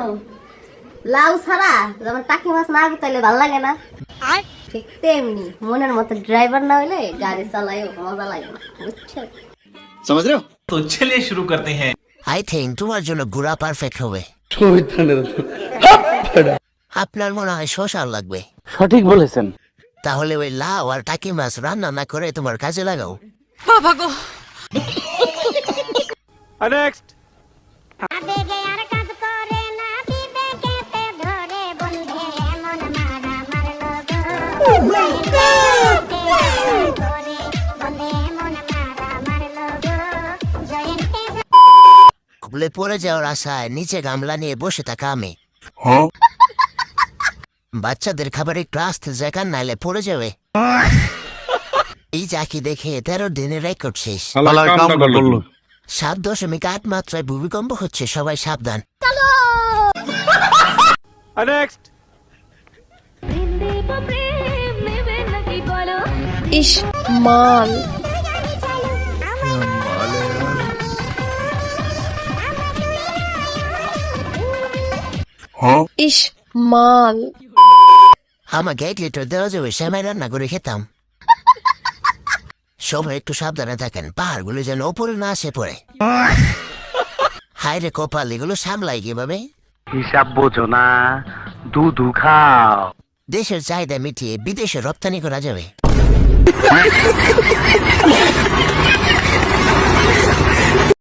জানো লাউ ছাড়া যেমন টাকি মাছ না গুতাইলে ভালো লাগে না, ঠিক তেমনি মনের মতো ড্রাইভার না হইলে গাড়ি চালাইও মজা লাগে না, বুঝছো? समझ रहे हो? तो चलिए शुरू करते हैं। আই থিঙ্ক তোমার জন্য ঘোরা পারফেক্ট হবে। আপনার মনে হয় শশা লাগবে। সঠিক বলেছেন। তাহলে ওই লাউ আর টাকি মাছ রান্না না করে তোমার কাজে লাগাও। নেক্সট। খুলে পড়ে যাওয়ার আশায় নিচে গামলা নিয়ে বসে থাকা আমি। বাচ্চাদের খাবার একটু আসতে জায়গা নাইলে পড়ে যাবে। এই চাকি দেখে 13 দিনের রেকর্ড শেষ। 7.8 মাত্রায় ভূমিকম্প হচ্ছে, সবাই সাবধান। নেক্সট। ইস মাল, ইস মাল। আমাকে 1 লিটার দেওয়া যাবে, সেমাই রান্না করে খেতাম। সবাই একটু সাবধানে থাকেন, পাহাড়গুলো যেন ওপরে না আসে পড়ে। হায় রে কপাল, এগুলো সামলাই কিভাবে? হিসাব বোঝো না, দুধু খাও। দেশের চাহিদা মিটিয়ে বিদেশে রপ্তানি করা যাবে।